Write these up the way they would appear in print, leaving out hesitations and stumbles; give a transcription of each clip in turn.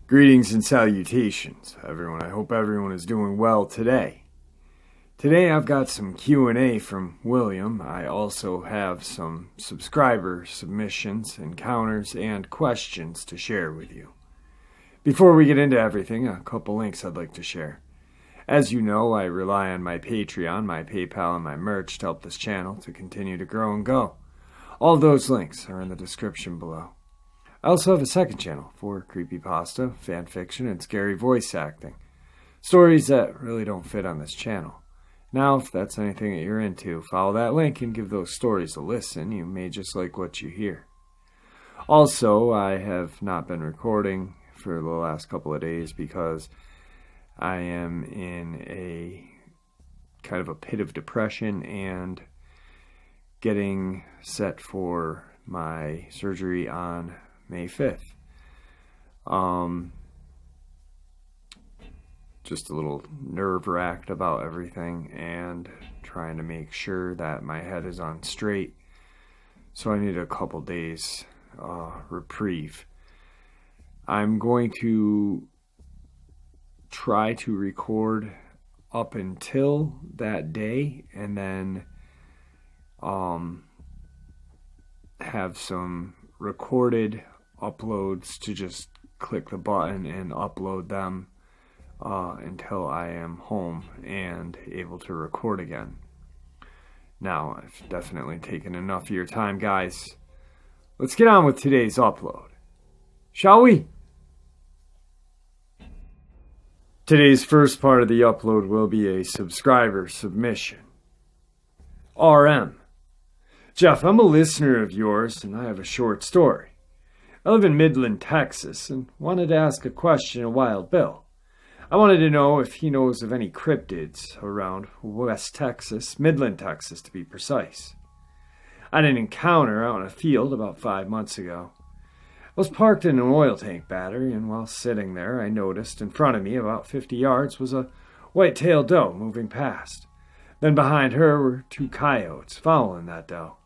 Greetings and salutations, everyone. I hope everyone is doing well today. Today I've got some Q&A from William. I also have some subscriber submissions, encounters, and questions to share with you. Before we get into everything, a couple links I'd like to share. As you know, I rely on my Patreon, my PayPal, and my merch to help this channel to continue to grow and go. All of those links are in the description below. I also have a second channel for creepypasta, fanfiction, and scary voice acting. Stories that really don't fit on this channel. Now, if that's anything that you're into, follow that link and give those stories a listen. You may just like what you hear. Also, I have not been recording for the last couple of days because I am in a kind of a pit of depression and getting set for my surgery on May 5th. Just a little nerve-wracked about everything and trying to make sure that my head is on straight. So I need a couple days reprieve. I'm going to try to record up until that day and then have some recorded uploads to just click the button and upload them until I am home and able to record again. Now, I've definitely taken enough of your time, guys. Let's get on with today's upload, shall we? Today's first part of the upload will be a subscriber submission. RM. Jeff, I'm a listener of yours and I have a short story. I live in Midland, Texas, and wanted to ask a question of Wild Bill. I wanted to know if he knows of any cryptids around West Texas, Midland, Texas to be precise. I had an encounter out in a field about 5 months ago. I was parked in an oil tank battery, and while sitting there, I noticed in front of me, about 50 yards, was a white-tailed doe moving past. Then behind her were 2 coyotes following that doe.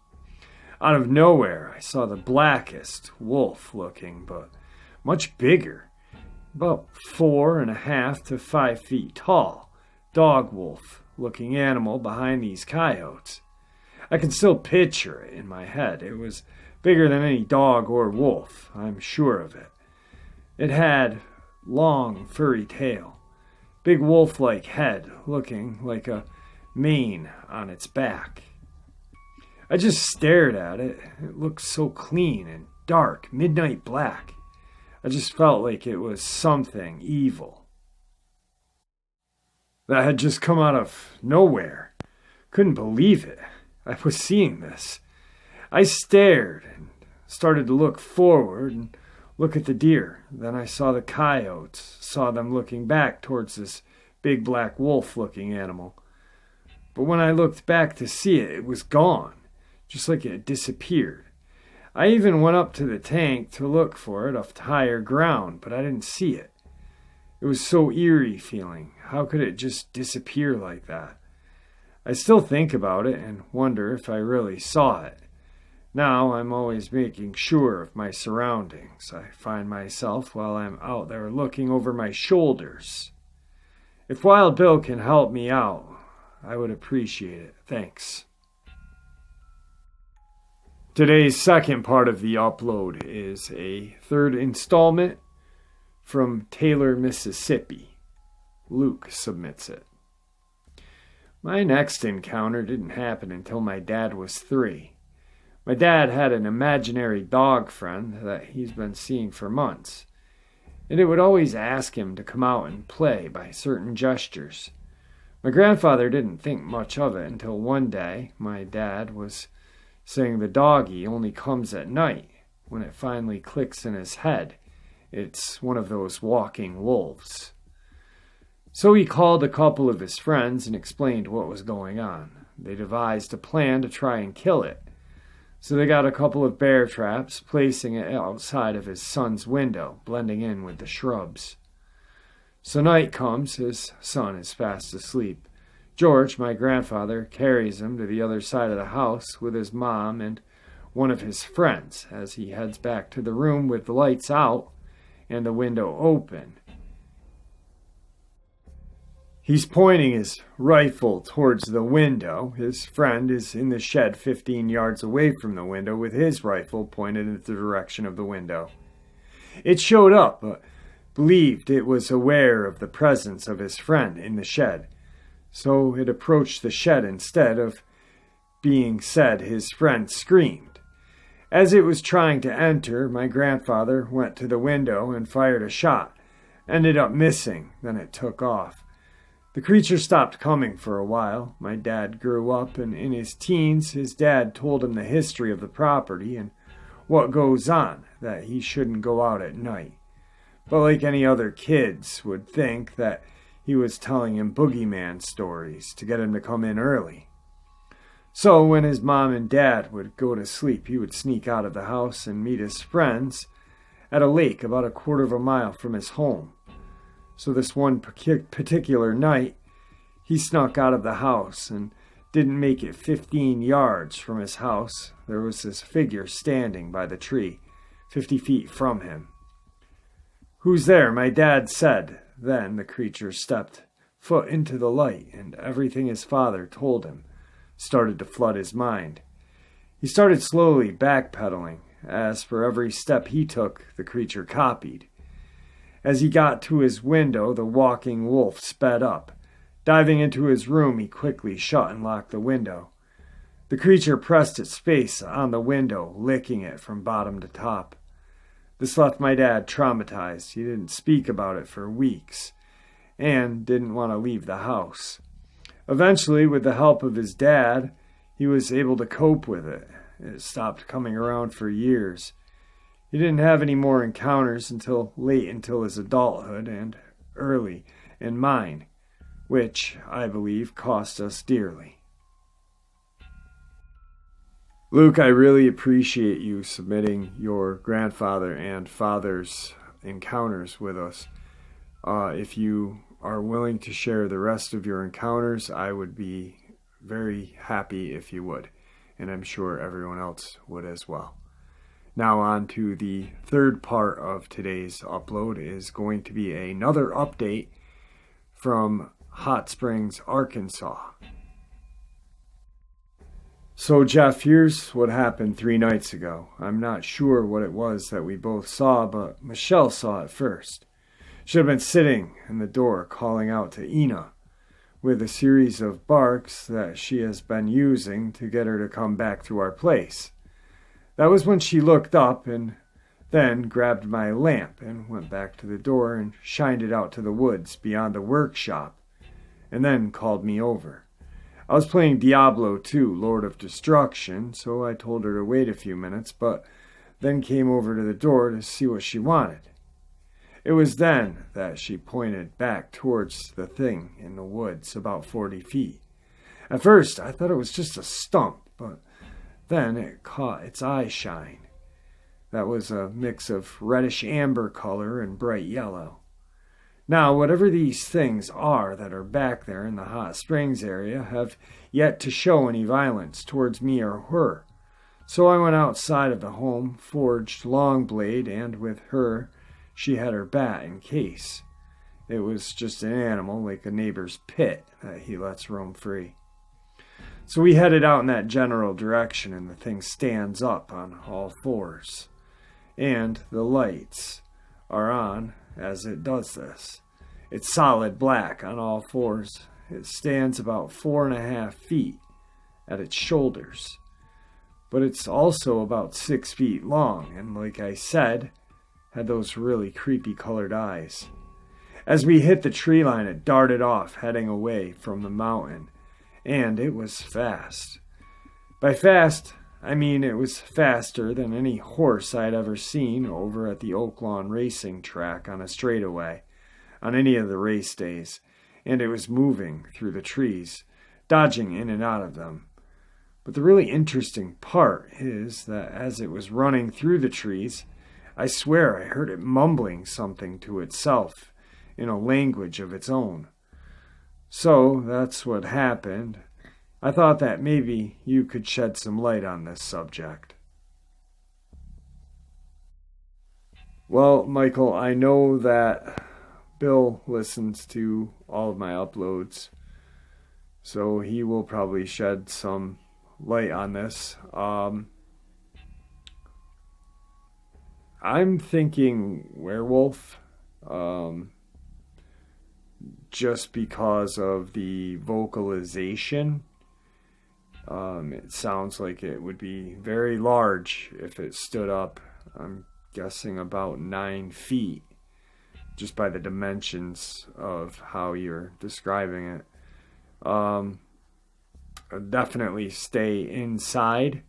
Out of nowhere, I saw the blackest wolf-looking, but much bigger, about 4.5 to 5 feet tall, dog wolf-looking animal behind these coyotes. I can still picture it in my head. It was bigger than any dog or wolf, I'm sure of it. It had long, furry tail, big wolf-like head looking like a mane on its back. I just stared at it. It looked so clean and dark, midnight black. I just felt like it was something evil that had just come out of nowhere. Couldn't believe it. I was seeing this. I stared and started to look forward and look at the deer. Then I saw the coyotes, saw them looking back towards this big black wolf-looking animal. But when I looked back to see it, it was gone, just like it had disappeared. I even went up to the tank to look for it off higher ground, but I didn't see it. It was so eerie feeling. How could it just disappear like that? I still think about it and wonder if I really saw it. Now I'm always making sure of my surroundings. I find myself while I'm out there looking over my shoulders. If Wild Bill can help me out, I would appreciate it. Thanks. Today's second part of the upload is a third installment from Taylor, Mississippi. Luke submits it. My next encounter didn't happen until my dad was 3. My dad had an imaginary dog friend that he's been seeing for months, and it would always ask him to come out and play by certain gestures. My grandfather didn't think much of it until one day my dad was saying the doggy only comes at night when it finally clicks in his head. It's one of those walking wolves. So he called a couple of his friends and explained what was going on. They devised a plan to try and kill it. So they got a couple of bear traps, placing it outside of his son's window, blending in with the shrubs. So night comes, his son is fast asleep, George, my grandfather, carries him to the other side of the house with his mom and one of his friends as he heads back to the room with the lights out and the window open. He's pointing his rifle towards the window. His friend is in the shed 15 yards away from the window with his rifle pointed in the direction of the window. It showed up, but believed it was aware of the presence of his friend in the shed, so it approached the shed instead of being said his friend screamed. As it was trying to enter, my grandfather went to the window and fired a shot. Ended up missing, then it took off. The creature stopped coming for a while. My dad grew up, and in his teens, his dad told him the history of the property and what goes on, that he shouldn't go out at night. But like any other kids would think that he was telling him boogeyman stories to get him to come in early. So when his mom and dad would go to sleep, he would sneak out of the house and meet his friends at a lake about a quarter of a mile from his home. So this one particular night, he snuck out of the house and didn't make it 15 yards from his house. There was this figure standing by the tree, 50 feet from him. "Who's there?" my dad said. Then the creature stepped foot into the light, and everything his father told him started to flood his mind. He started slowly backpedaling, as for every step he took, the creature copied. As he got to his window, the walking wolf sped up. Diving into his room, he quickly shut and locked the window. The creature pressed its face on the window, licking it from bottom to top. This left my dad traumatized. He didn't speak about it for weeks and didn't want to leave the house. Eventually, with the help of his dad, he was able to cope with it. It stopped coming around for years. He didn't have any more encounters until his adulthood and early in mine, which, I believe, cost us dearly. Luke, I really appreciate you submitting your grandfather and father's encounters with us. If you are willing to share the rest of your encounters, I would be very happy if you would, and I'm sure everyone else would as well. Now on to the third part of today's upload is going to be another update from Hot Springs, Arkansas. So Jeff, here's what happened 3 nights ago. I'm not sure what it was that we both saw, but Michelle saw it first. She had been sitting in the door calling out to Ina with a series of barks that she has been using to get her to come back to our place. That was when she looked up and then grabbed my lamp and went back to the door and shined it out to the woods beyond the workshop, and then called me over. I was playing Diablo 2, Lord of Destruction, so I told her to wait a few minutes, but then came over to the door to see what she wanted. It was then that she pointed back towards the thing in the woods about 40 feet. At first, I thought it was just a stump, but then it caught its eye shine. That was a mix of reddish amber color and bright yellow. Now, whatever these things are that are back there in the Hot Springs area have yet to show any violence towards me or her. So I went outside of the home, forged Longblade, and with her, she had her bat in case. It was just an animal like a neighbor's pit that he lets roam free. So we headed out in that general direction, and the thing stands up on all fours. And the lights are on as it does this. It's solid black on all fours. It stands about 4.5 feet at its shoulders. But it's also about 6 feet long, and like I said, had those really creepy colored eyes. As we hit the tree line, it darted off, heading away from the mountain. And it was fast. By fast, I mean it was faster than any horse I'd ever seen over at the Oak Lawn racing track on a straightaway, on any of the race days, and it was moving through the trees, dodging in and out of them. But the really interesting part is that as it was running through the trees, I swear I heard it mumbling something to itself in a language of its own. So that's what happened. I thought that maybe you could shed some light on this subject. Well, Michael, I know that Bill listens to all of my uploads, so he will probably shed some light on this. I'm thinking werewolf, just because of the vocalization. It sounds like it would be very large if it stood up. I'm guessing about 9 feet, just by the dimensions of how you're describing it. Definitely stay inside.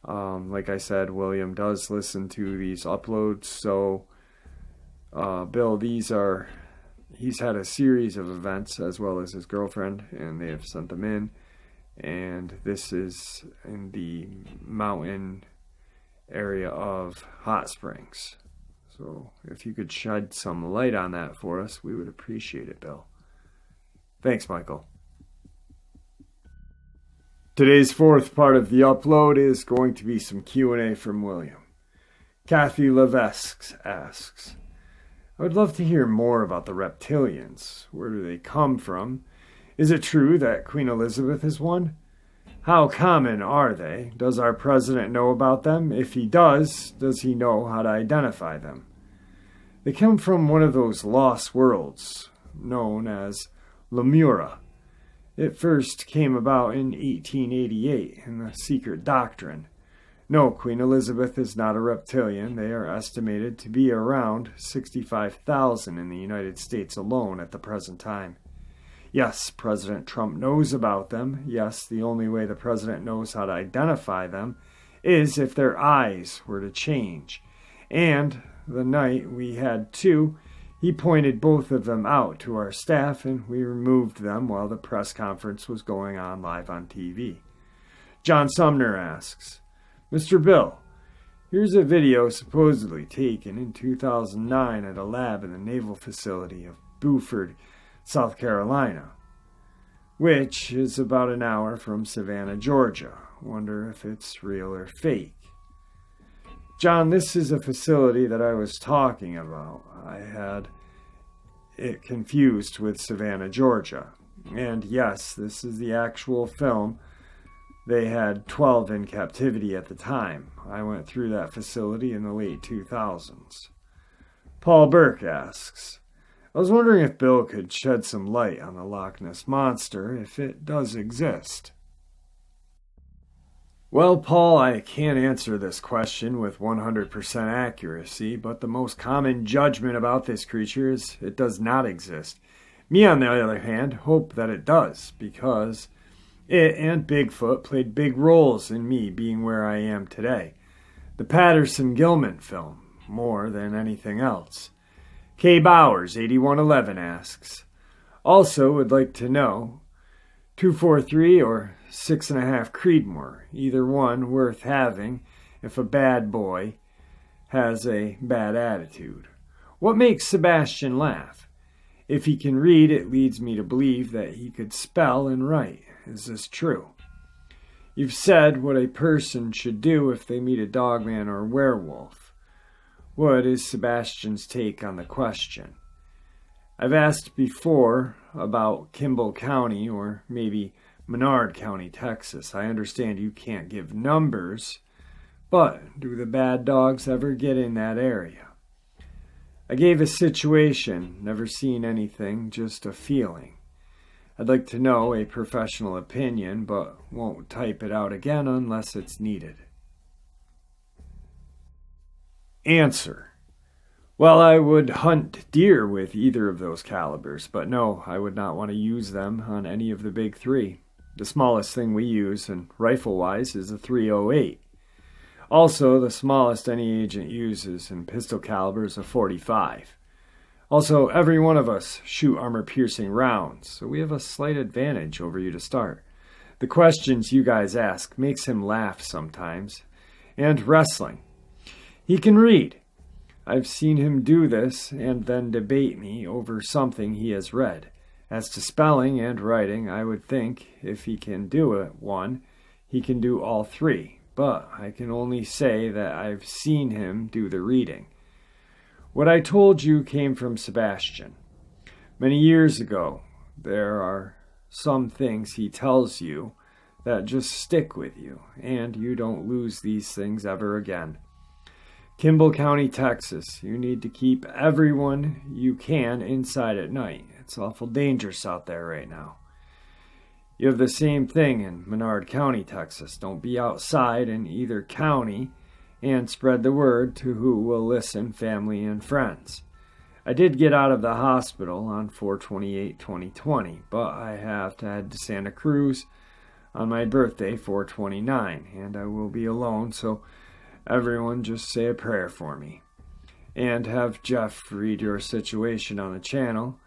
Like I said, William does listen to these uploads, so Bill, he's had a series of events as well as his girlfriend, and they have sent them in, and this is in the mountain area of Hot Springs. So if you could shed some light on that for us, we would appreciate it, Bill. Thanks, Michael. Today's fourth part of the upload is going to be some Q&A from William. Kathy Levesque asks, I would love to hear more about the reptilians. Where do they come from? Is it true that Queen Elizabeth is one? How common are they? Does our president know about them? If he does he know how to identify them? They come from one of those lost worlds known as Lemura. It first came about in 1888 in the Secret Doctrine. No, Queen Elizabeth is not a reptilian. They are estimated to be around 65,000 in the United States alone at the present time. Yes, President Trump knows about them. Yes, the only way the president knows how to identify them is if their eyes were to change. And the night we had 2, he pointed both of them out to our staff, and we removed them while the press conference was going on live on TV. John Sumner asks, Mr. Bill, here's a video supposedly taken in 2009 at a lab in the Naval Facility of Beaufort, South Carolina, which is about an hour from Savannah, Georgia. Wonder if it's real or fake. John, this is a facility that I was talking about. I had it confused with Savannah, Georgia. And yes, this is the actual film. They had 12 in captivity at the time. I went through that facility in the late 2000s. Paul Burke asks, I was wondering if Bill could shed some light on the Loch Ness Monster, if it does exist. Well, Paul, I can't answer this question with 100% accuracy, but the most common judgment about this creature is it does not exist. Me, on the other hand, hope that it does, because it and Bigfoot played big roles in me being where I am today. The Patterson-Gilman film, more than anything else. K. Bowers, 8111, asks, also would like to know, 243 or 6.5 Creedmoor, either one worth having if a bad boy has a bad attitude. What makes Sebastian laugh? If he can read, it leads me to believe that he could spell and write. Is this true? You've said what a person should do if they meet a dogman or werewolf. What is Sebastian's take on the question? I've asked before about Kimball County or maybe Menard County, Texas. I understand you can't give numbers, but do the bad dogs ever get in that area? I gave a situation, never seen anything, just a feeling. I'd like to know a professional opinion, but won't type it out again unless it's needed. Answer. Well, I would hunt deer with either of those calibers, but no, I would not want to use them on any of the big 3. The smallest thing we use, and rifle-wise, is a .308. Also, the smallest any agent uses in pistol caliber is a .45. Also, every one of us shoot armor-piercing rounds, so we have a slight advantage over you to start. The questions you guys ask makes him laugh sometimes. And wrestling. He can read. I've seen him do this and then debate me over something he has read. As to spelling and writing, I would think if he can do one, he can do all three, but I can only say that I've seen him do the reading. What I told you came from Sebastian. Many years ago, there are some things he tells you that just stick with you, and you don't lose these things ever again. Kimball County, Texas, you need to keep everyone you can inside at night. It's awful dangerous out there right now. You have the same thing in Menard County, Texas. Don't be outside in either county, and spread the word to who will listen, family and friends. I did get out of the hospital on 4/28/2020, but I have to head to Santa Cruz on my birthday, 4/29, and I will be alone, so everyone just say a prayer for me. And have Jeff read your situation on the channel.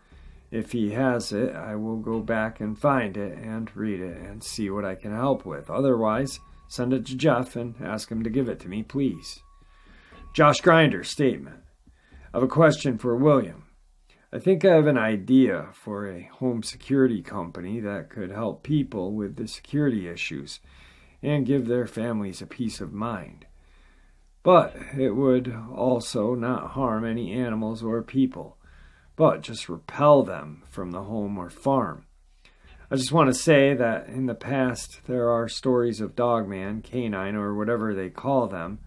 If he has it, I will go back and find it and read it and see what I can help with. Otherwise, send it to Jeff and ask him to give it to me, please. Josh Grinder's statement. I have a question for William. I think I have an idea for a home security company that could help people with the security issues and give their families a peace of mind. But it would also not harm any animals or people, but just repel them from the home or farm. I just want to say that in the past there are stories of Dogman, canine, or whatever they call them,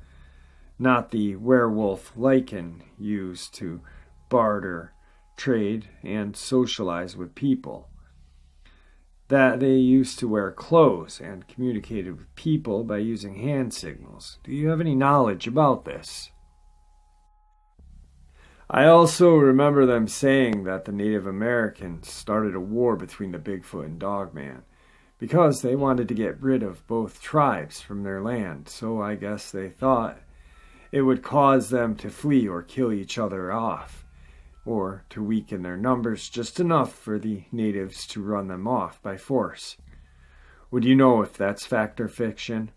not the werewolf lichen used to barter, trade, and socialize with people. That they used to wear clothes and communicated with people by using hand signals. Do you have any knowledge about this? I also remember them saying that the Native Americans started a war between the Bigfoot and Dogman because they wanted to get rid of both tribes from their land, so I guess they thought it would cause them to flee or kill each other off, or to weaken their numbers just enough for the natives to run them off by force. Would you know if that's fact or fiction?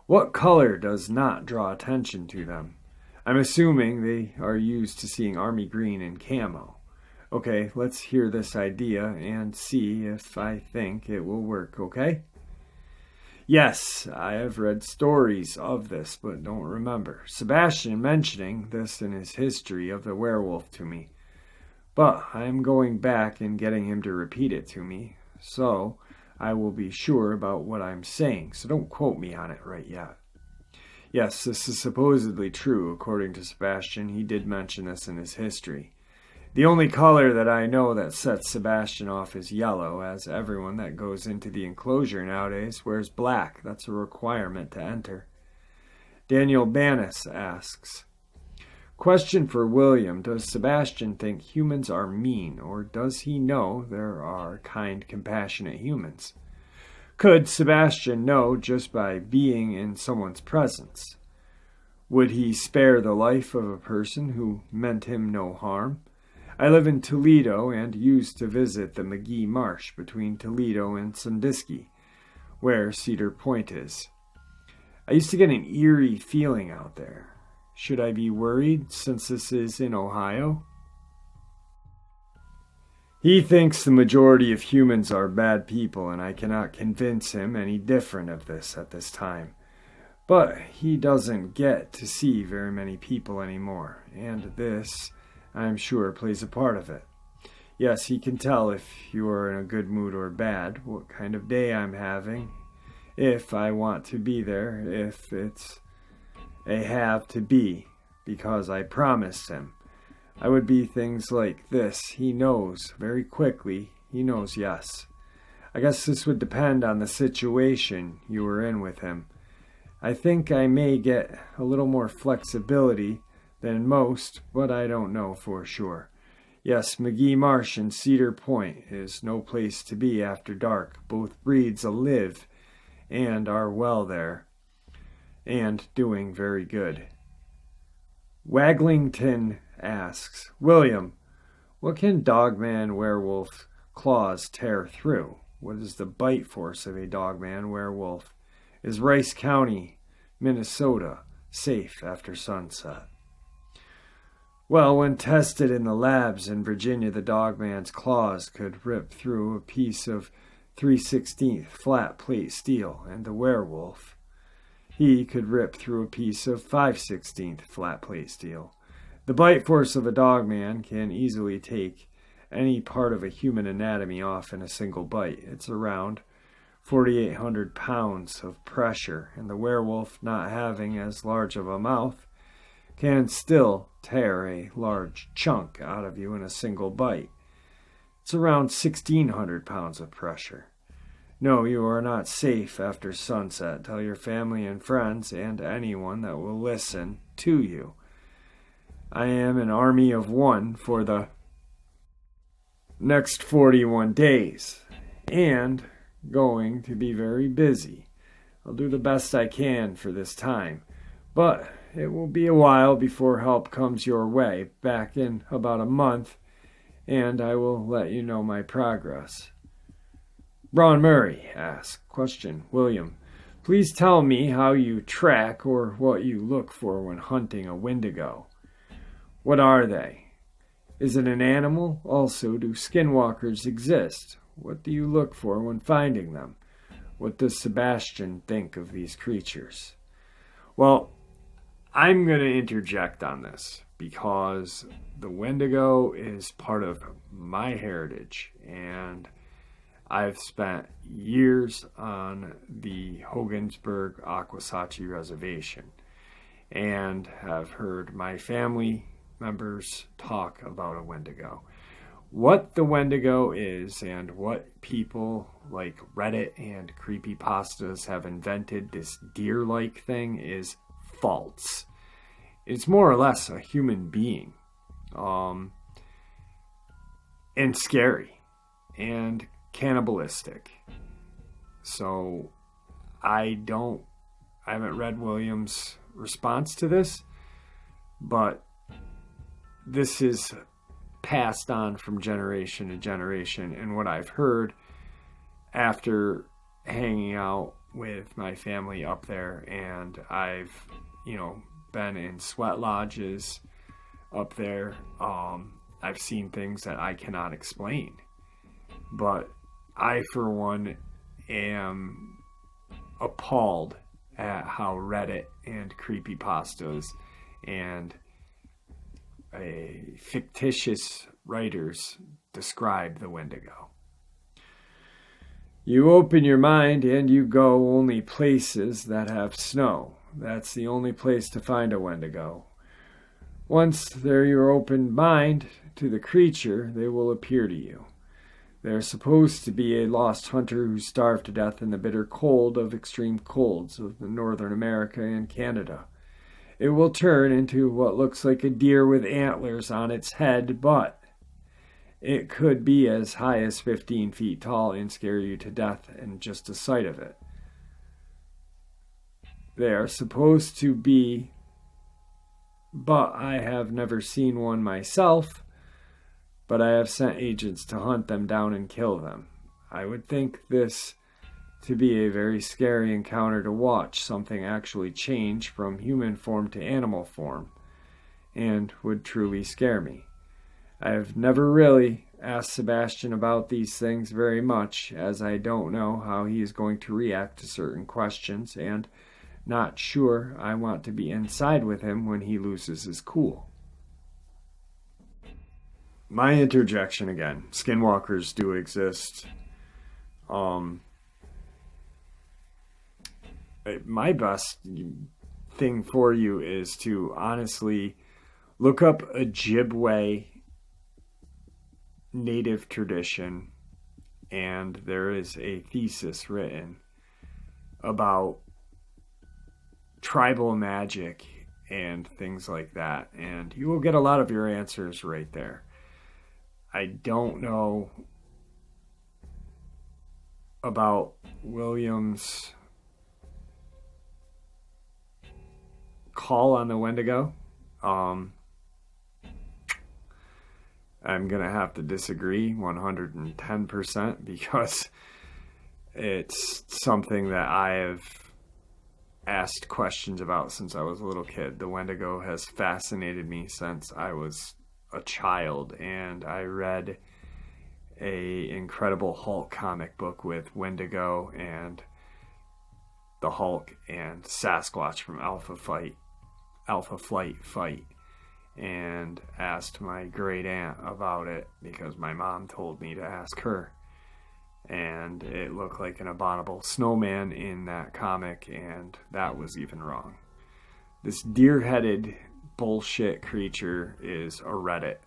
What color does not draw attention to them? I'm assuming they are used to seeing army green and camo. Okay, let's hear this idea and see if I think it will work, okay? Yes, I have read stories of this, but don't remember Sebastian mentioning this in his history of the werewolf to me. But I am going back and getting him to repeat it to me, so I will be sure about what I'm saying, so don't quote me on it right yet. Yes, this is supposedly true, according to Sebastian. He did mention this in his history. The only color that I know that sets Sebastian off is yellow, as everyone that goes into the enclosure nowadays wears black. That's a requirement to enter. Daniel Banis asks, question for William. Does Sebastian think humans are mean, or does he know there are kind, compassionate humans? Could Sebastian know just by being in someone's presence? Would he spare the life of a person who meant him no harm? I live in Toledo and used to visit the McGee Marsh between Toledo and Sandusky, where Cedar Point is. I used to get an eerie feeling out there. Should I be worried since this is in Ohio? He thinks the majority of humans are bad people, and I cannot convince him any different of this at this time. But he doesn't get to see very many people anymore, and this, I'm sure, plays a part of it. Yes, he can tell if you are in a good mood or bad, what kind of day I'm having, if I want to be there, if it's a have to be, because I promised him. I would be things like this. He knows very quickly. He knows yes. I guess this would depend on the situation you were in with him. I think I may get a little more flexibility than most, but I don't know for sure. Yes, McGee Marsh and Cedar Point is no place to be after dark. Both breeds live and are well there, and doing very good. Waglington asks, William, what can Dogman werewolf claws tear through? What is the bite force of a Dogman werewolf? Is Rice County, Minnesota, safe after sunset? Well, when tested in the labs in Virginia, the Dogman's claws could rip through a piece of 3/16 flat plate steel, and the werewolf, he could rip through a piece of 5/16 flat plate steel. The bite force of a Dogman can easily take any part of a human anatomy off in a single bite. It's around 4,800 pounds of pressure, and the werewolf, not having as large of a mouth, can still tear a large chunk out of you in a single bite. It's around 1,600 pounds of pressure. No, you are not safe after sunset. Tell your family and friends and anyone that will listen to you. I am an army of one for the next 41 days and going to be very busy. I'll do the best I can for this time, but it will be a while before help comes your way, back in about a month, and I will let you know my progress. Braun Murray asked, question, William, please tell me how you track or what you look for when hunting a Windigo. What are they? Is it an animal? Also, do skinwalkers exist? What do you look for when finding them? What does Sebastian think of these creatures? Well, I'm going to interject on this because the Windigo is part of my heritage, and I've spent years on the Hogansburg-Aquasachie Reservation and have heard my family members talk about a Windigo. What the Windigo is and what people like Reddit and creepypastas have invented, this deer-like thing, is false. It's more or less a human being, and scary and cannibalistic. So I haven't read William's response to this, but this is passed on from generation to generation, and what I've heard after hanging out with my family up there, and I've been in sweat lodges up there. I've seen things that I cannot explain, but I for one am appalled at how Reddit and creepypastas and fictitious writers describe the Windigo. You open your mind and you go only places that have snow. That's the only place to find a Windigo. Once there your open mind to the creature, they will appear to you. They're supposed to be a lost hunter who starved to death in the bitter cold of extreme colds of Northern America and Canada. It will turn into what looks like a deer with antlers on its head, but it could be as high as 15 feet tall and scare you to death in just the sight of it. They are supposed to be, but I have never seen one myself, but I have sent agents to hunt them down and kill them. I would think this to be a very scary encounter to watch something actually change from human form to animal form, and would truly scare me. I have never really asked Sebastian about these things very much, as I don't know how he is going to react to certain questions, and not sure I want to be inside with him when he loses his cool. My interjection again, skinwalkers do exist. My best thing for you is to honestly look up Ojibwe native tradition, and there is a thesis written about tribal magic and things like that, and you will get a lot of your answers right there. I don't know about William's call on the Windigo. I'm going to have to disagree 110% because it's something that I have asked questions about since I was a little kid. The Wendigo has fascinated me since I was a child, and I read a Incredible Hulk comic book with Windigo and the Hulk and Sasquatch from Alpha Flight fight, and asked my great aunt about it because my mom told me to ask her. And it looked like an abominable snowman in that comic, and that was even wrong. This deer-headed bullshit creature is a Reddit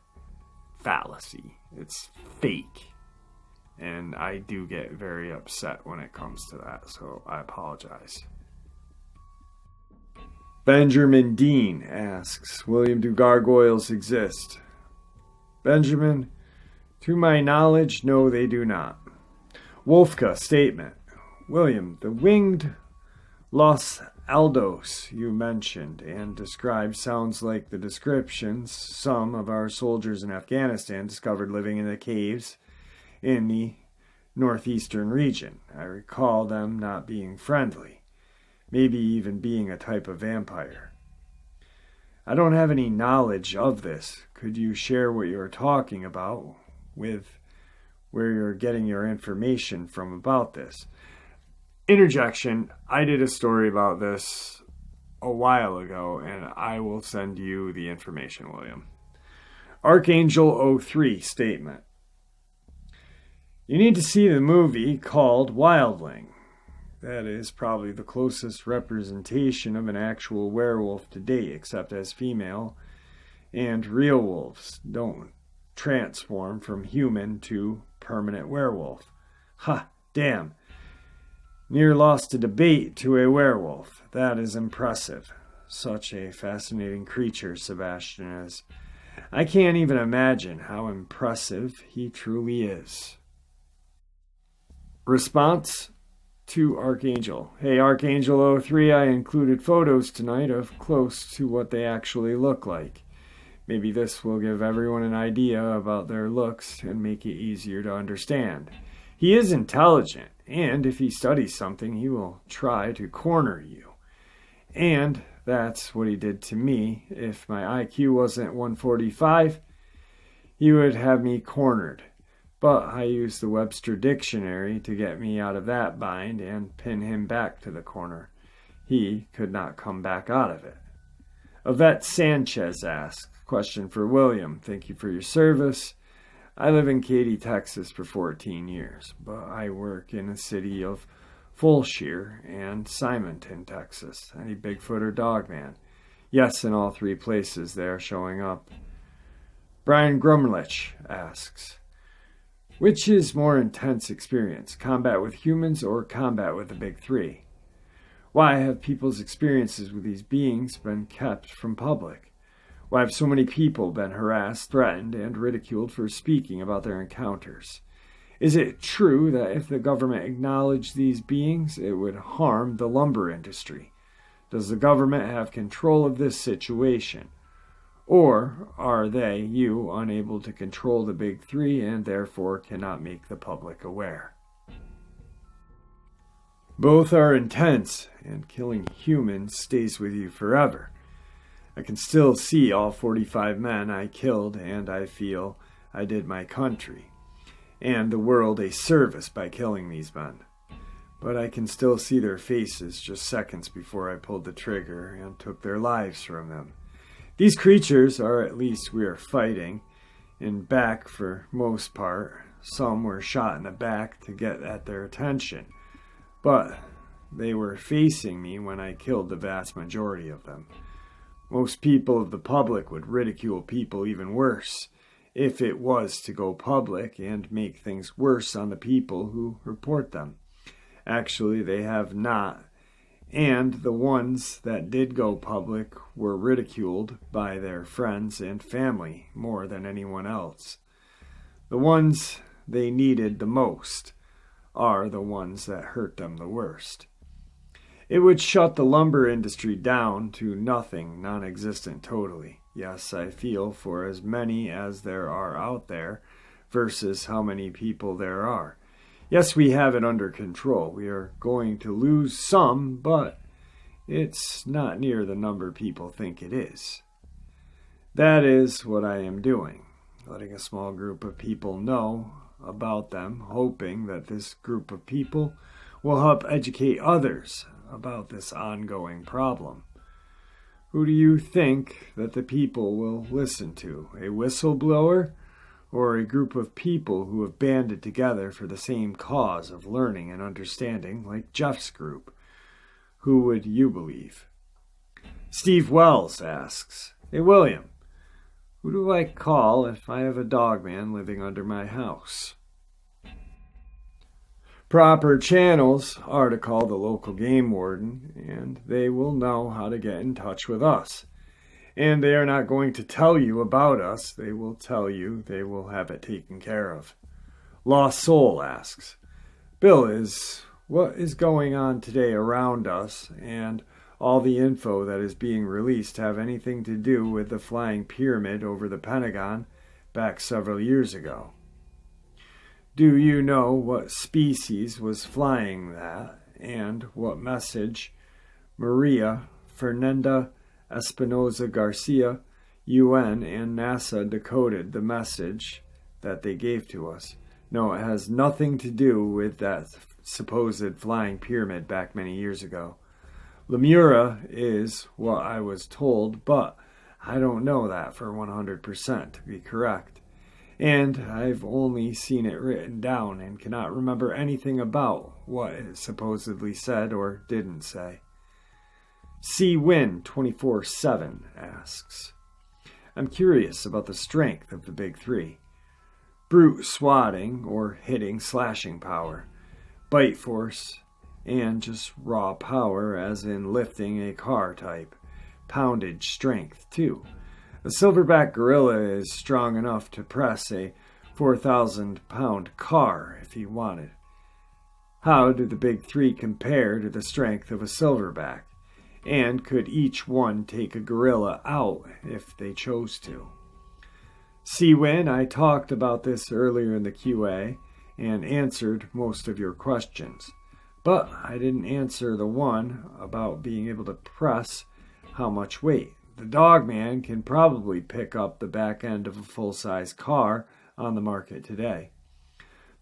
fallacy. It's fake. And I do get very upset when it comes to that, so I apologize. Benjamin Dean asks, William, do gargoyles exist? Benjamin, to my knowledge, no, they do not. Wolfka statement. William, the winged Los Aldos you mentioned and described sounds like the descriptions some of our soldiers in Afghanistan discovered living in the caves in the northeastern region. I recall them not being friendly, maybe even being a type of vampire. I don't have any knowledge of this. Could you share what you're talking about with where you're getting your information from about this? Interjection, I did a story about this a while ago, and I will send you the information, William. Archangel 03 statement. You need to see the movie called Wildling. That is probably the closest representation of an actual werewolf to date, except as female, and real wolves don't transform from human to permanent werewolf. Ha, damn. Near lost a debate to a werewolf. That is impressive. Such a fascinating creature Sebastian is. I can't even imagine how impressive he truly is. Response to Archangel. Hey, Archangel 03, I included photos tonight of close to what they actually look like. Maybe this will give everyone an idea about their looks and make it easier to understand. He is intelligent, and if he studies something, he will try to corner you. And that's what he did to me. If my IQ wasn't 145, he would have me cornered. But I used the Webster Dictionary to get me out of that bind and pin him back to the corner. He could not come back out of it. Yvette Sanchez asks, question for William. Thank you for your service. I live in Katy, Texas for 14 years, but I work in the city of Fulshire and Simonton, Texas. Any Bigfoot or Dogman? Yes, in all three places they are showing up. Brian Grumlich asks, which is more intense experience, combat with humans or combat with the big three? Why have people's experiences with these beings been kept from public? Why have so many people been harassed, threatened, and ridiculed for speaking about their encounters? Is it true that if the government acknowledged these beings, it would harm the lumber industry? Does the government have control of this situation? Or are they, you, unable to control the big three and therefore cannot make the public aware? Both are intense, and killing humans stays with you forever. I can still see all 45 men I killed, and I feel I did my country and the world a service by killing these men. But I can still see their faces just seconds before I pulled the trigger and took their lives from them. These creatures are, at least we are fighting, in back for most part. Some were shot in the back to get at their attention, but they were facing me when I killed the vast majority of them. Most people of the public would ridicule people even worse if it was to go public and make things worse on the people who report them. Actually, they have not, and the ones that did go public were ridiculed by their friends and family more than anyone else. The ones they needed the most are the ones that hurt them the worst. It would shut the lumber industry down to nothing, non-existent totally. Yes, I feel for as many as there are out there versus how many people there are. Yes, we have it under control. We are going to lose some, but it's not near the number people think it is. That is what I am doing, letting a small group of people know about them, hoping that this group of people will help educate others about this ongoing problem. Who do you think that the people will listen to? A whistleblower or a group of people who have banded together for the same cause of learning and understanding, like Jeff's group? Who would you believe? Steve Wells asks, "Hey William, who do I call if I have a dogman living under my house?" Proper channels are to call the local game warden, and they will know how to get in touch with us. And they are not going to tell you about us. They will tell you they will have it taken care of. Lost Soul asks, "Bill, what is going on today around us and all the info that is being released have anything to do with the flying pyramid over the Pentagon back several years ago? Do you know what species was flying that and what message Maria Fernanda Espinosa Garcia, UN, and NASA decoded the message that they gave to us?" No, it has nothing to do with that supposed flying pyramid back many years ago. Lemura is what I was told, but I don't know that for 100% to be correct. And I've only seen it written down and cannot remember anything about what it supposedly said or didn't say. C-Win 24/7 asks, "I'm curious about the strength of the big three. Brute swatting or hitting slashing power, bite force, and just raw power as in lifting a car type, poundage strength too. A silverback gorilla is strong enough to press a 4,000-pound car if he wanted. How do the big three compare to the strength of a silverback? And could each one take a gorilla out if they chose to?" C-Win, I talked about this earlier in the QA and answered most of your questions, but I didn't answer the one about being able to press how much weight. The Dogman can probably pick up the back end of a full-size car on the market today.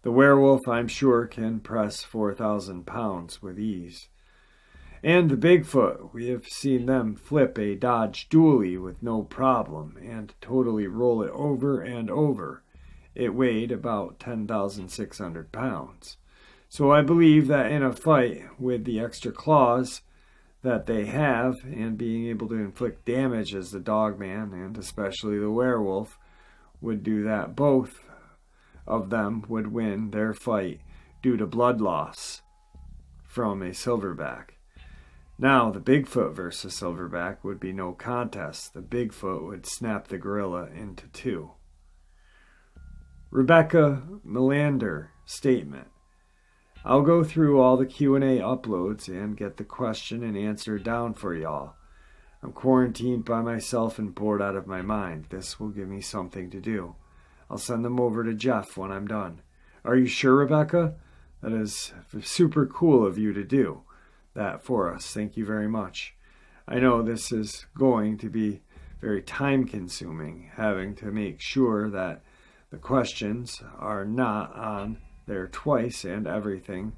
The werewolf, I'm sure, can press 4,000 pounds with ease. And the Bigfoot, we have seen them flip a Dodge Dually with no problem and totally roll it over and over. It weighed about 10,600 pounds. So I believe that in a fight with the extra claws that they have and being able to inflict damage as the Dogman and especially the werewolf would do that, both of them would win their fight due to blood loss from a silverback. Now, the Bigfoot versus silverback would be no contest. The Bigfoot would snap the gorilla into two. Rebecca Melander statement, "I'll go through all the Q&A uploads and get the question and answer down for y'all. I'm quarantined by myself and bored out of my mind. This will give me something to do. I'll send them over to Jeff when I'm done." Are you sure, Rebecca? That is super cool of you to do that for us. Thank you very much. I know this is going to be very time consuming, having to make sure that the questions are not on there twice and everything.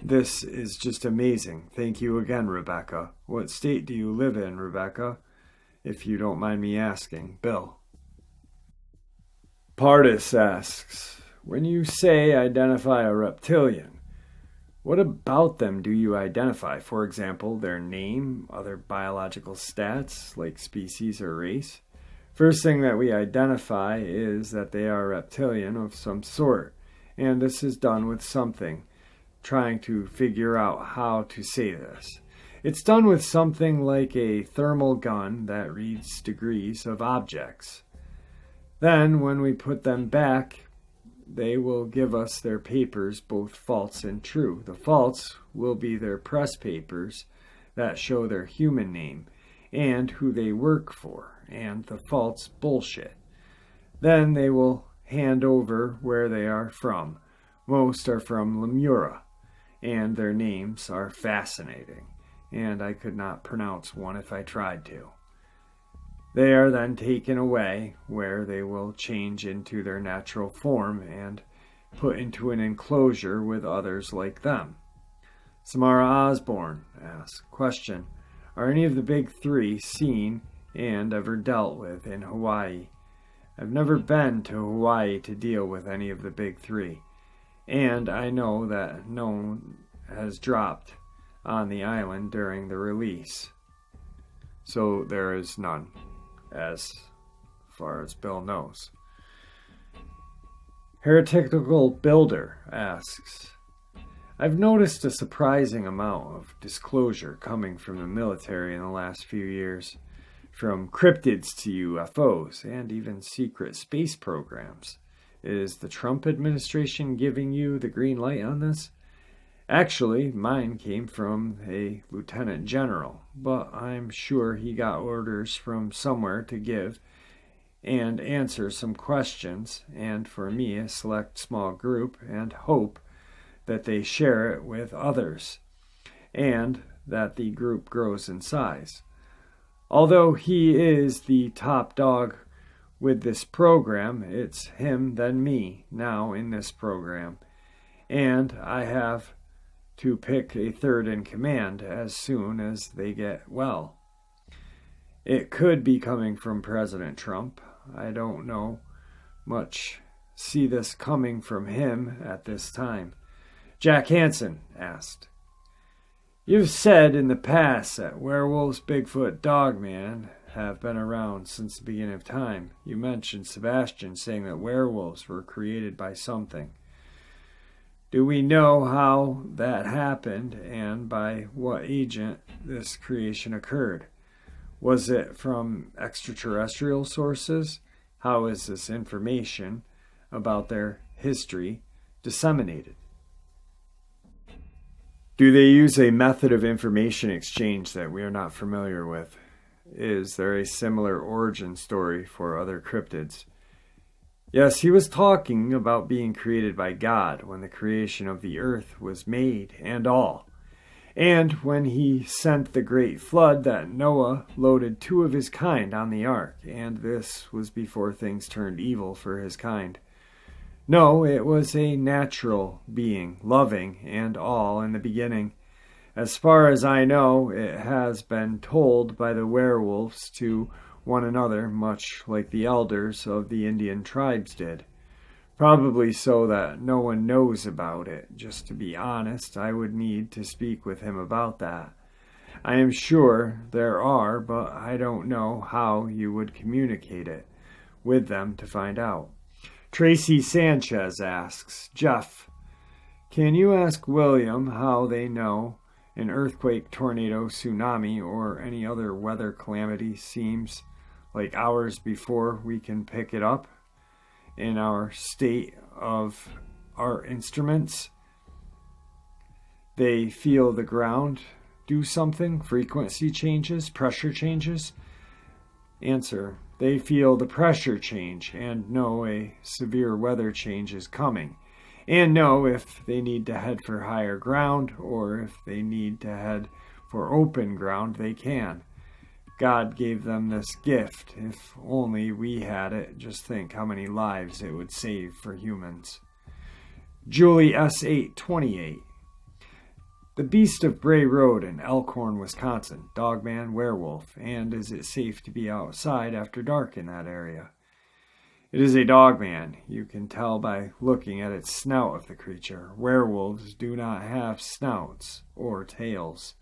This is just amazing. Thank you again, Rebecca. What state do you live in, Rebecca? If you don't mind me asking. Bill. Pardis asks, "When you say identify a reptilian, what about them do you identify? For example, their name, other biological stats like species or race?" First thing that we identify is that they are reptilian of some sort, and this is done with something, trying to figure out how to say this. It's done with something like a thermal gun that reads degrees of objects. Then, when we put them back, they will give us their papers, both false and true. The false will be their press papers that show their human name and who they work for, and the false bullshit. Then they will hand over where they are from. Most are from Lemura, and their names are fascinating. and I could not pronounce one if I tried to. They are then taken away, where they will change into their natural form and put into an enclosure with others like them. Samara Osborne asks, question, are any of the big three seen and ever dealt with in Hawaii? I've never been to Hawaii to deal with any of the big three, and I know that no one has dropped on the island during the release. So there is none, as far as Bill knows. Heretical Builder asks, I've noticed a surprising amount of disclosure coming from the military in the last few years, from cryptids to UFOs and even secret space programs. Is the Trump administration giving you the green light on this? Actually, mine came from a lieutenant general, but I'm sure he got orders from somewhere to give and answer some questions, and for me a select small group, and hope that they share it with others, and that the group grows in size. Although he is the top dog with this program, it's him then me now in this program, and I have to pick a third in command as soon as they get well. It could be coming from President Trump. I don't know much see this coming from him at this time. Jack Hansen asked, you've said in the past that werewolves, Bigfoot, Dogman have been around since the beginning of time. You mentioned Sebastian saying that werewolves were created by something. Do we know how that happened and by what agent this creation occurred? Was it from extraterrestrial sources? How is this information about their history disseminated? Do they use a method of information exchange that we are not familiar with? Is there a similar origin story for other cryptids? Yes, he was talking about being created by God when the creation of the earth was made and all. And when he sent the great flood that Noah loaded 2 of his kind on the ark, and this was before things turned evil for his kind. No, it was a natural being, loving and all in the beginning. As far as I know, it has been told by the werewolves to one another, much like the elders of the Indian tribes did. Probably so that no one knows about it. Just to be honest, I would need to speak with him about that. I am sure there are, but I don't know how you would communicate it with them to find out. Tracy Sanchez asks, Jeff, can you ask William how they know an earthquake, tornado, tsunami, or any other weather calamity seems like hours before we can pick it up in our state of our instruments? They feel the ground do something, frequency changes, pressure changes? Answer, they feel the pressure change and know a severe weather change is coming, and know if they need to head for higher ground or if they need to head for open ground, they can. God gave them this gift. If only we had it, just think how many lives it would save for humans. Julie S828. The Beast of Bray Road in Elkhorn, Wisconsin. Dogman, werewolf. And is it safe to be outside after dark in that area? It is a dogman. You can tell by looking at its snout of the creature. Werewolves do not have snouts or tails.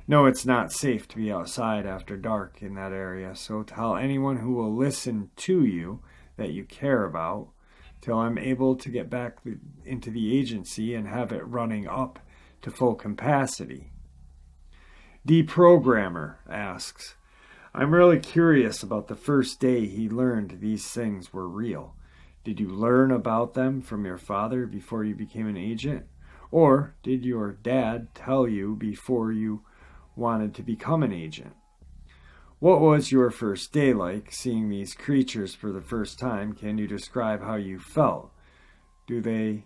No, it's not safe to be outside after dark in that area, so tell anyone who will listen to you that you care about till I'm able to get back into the agency and have it running up to full capacity. Deprogrammer asks, I'm really curious about the first day he learned these things were real. Did you learn about them from your father before you became an agent? Or did your dad tell you before you wanted to become an agent? What was your first day like, seeing these creatures for the first time? Can you describe how you felt? Do they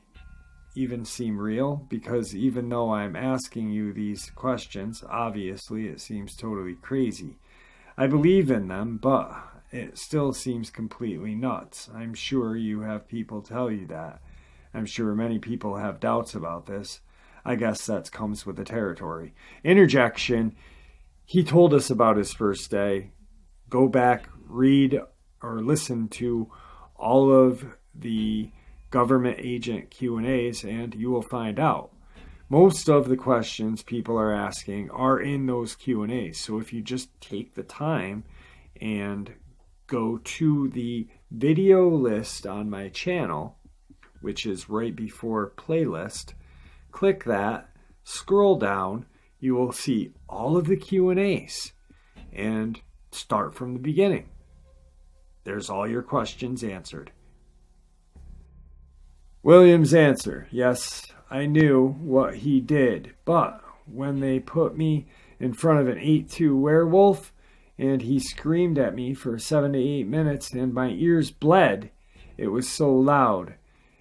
even seem real, because even though I'm asking you these questions, obviously it seems totally crazy. I believe in them, but it still seems completely nuts. I'm sure you have people tell you that. I'm sure many people have doubts about this. I guess that comes with the territory. Interjection. He told us about his first day. Go back, read, or listen to all of the government agent Q&As, and you will find out. Most of the questions people are asking are in those Q&As. So if you just take the time and go to the video list on my channel, which is right before playlist, click that, scroll down, you will see all of the Q&As and start from the beginning. There's all your questions answered. William's answer. Yes, I knew what he did, but when they put me in front of an 8'2" werewolf and he screamed at me for 7 to 8 minutes and my ears bled, it was so loud.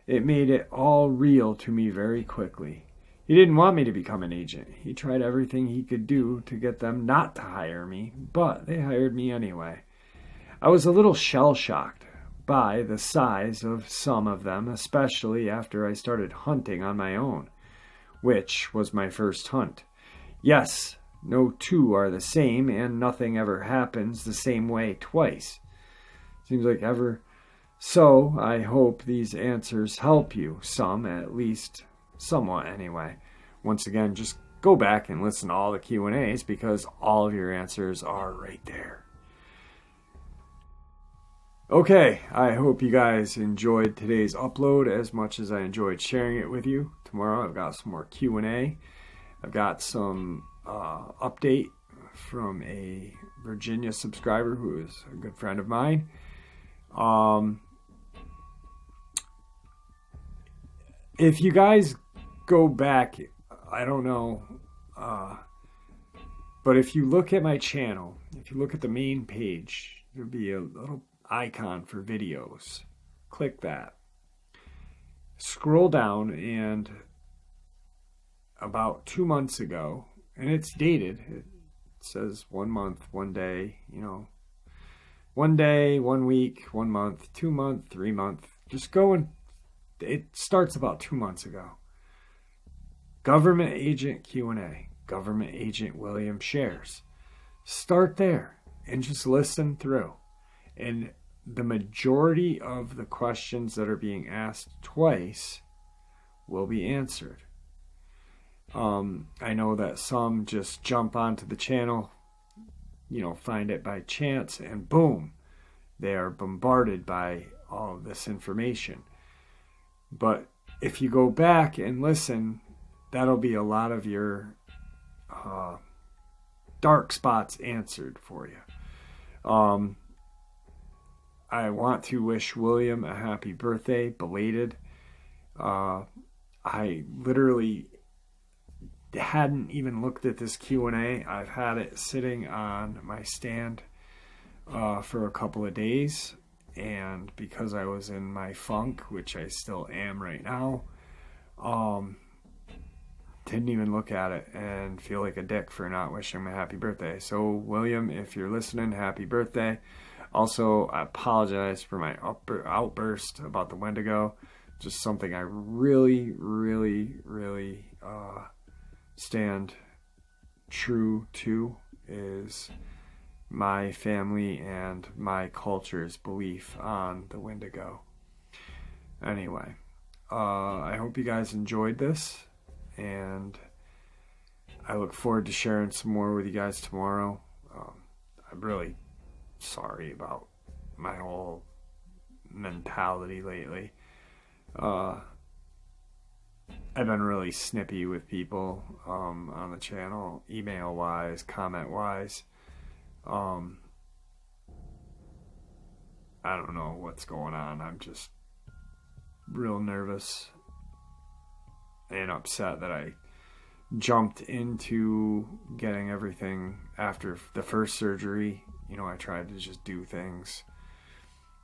It made it all real to me very quickly. He didn't want me to become an agent. He tried everything he could do to get them not to hire me, but they hired me anyway. I was a little shell-shocked by the size of some of them, especially after I started hunting on my own, which was my first hunt. Yes, no two are the same, and nothing ever happens the same way twice. Seems like ever. So I hope these answers help you, some at least, somewhat anyway. Once again, just go back and listen to all the Q&As because all of your answers are right there. Okay, I hope you guys enjoyed today's upload as much as I enjoyed sharing it with you. Tomorrow I've got some more Q&A. I've got some update from a Virginia subscriber who is a good friend of mine. If you guys go back, I don't know, but if you look at my channel, if you look at the main page, there'll be a little icon for videos. Click that. Scroll down, and about 2 months ago, and it's dated, it says 1 month, 1 day, 1 day, 1 week, 1 month, 2 month, 3 month. Just go, and it starts about 2 months ago. Government agent Q&A. Government agent William shares. Start there and just listen through. And the majority of the questions that are being asked twice will be answered. I know that some just jump onto the channel, find it by chance, and boom, they are bombarded by all of this information. But if you go back and listen, that'll be a lot of your dark spots answered for you. I want to wish William a happy birthday, belated. I literally hadn't even looked at this Q&A. I've had it sitting on my stand for a couple of days, and because I was in my funk, which I still am right now, didn't even look at it and feel like a dick for not wishing him a happy birthday. So William, if you're listening, happy birthday. Also, I apologize for my outburst about the Windigo. Just something I really, really, really stand true to is my family and my culture's belief on the Windigo. Anyway, I hope you guys enjoyed this, and I look forward to sharing some more with you guys tomorrow. I'm really sorry about my whole mentality lately. I've been really snippy with people on the channel, email wise, comment wise. I don't know what's going on. I'm just real nervous and upset that I jumped into getting everything after the first surgery. I tried to just do things.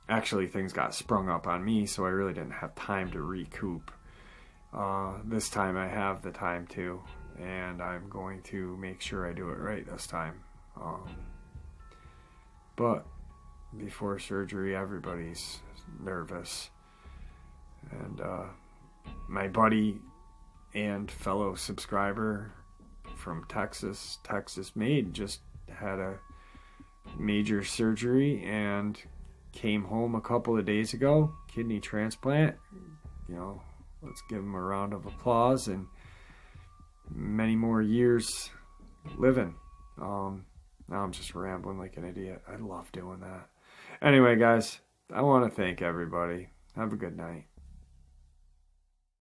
Actually, things got sprung up on me, so I really didn't have time to recoup. This time I have the time to, and I'm going to make sure I do it right this time. But before surgery, everybody's nervous. And my buddy and fellow subscriber from Texas Made, just had a major surgery and came home a couple of days ago. Kidney transplant. You know, let's give him a round of applause, and many more years living. Now I'm just rambling like an idiot. I love doing that. Anyway, guys, I want to thank everybody. Have a good night.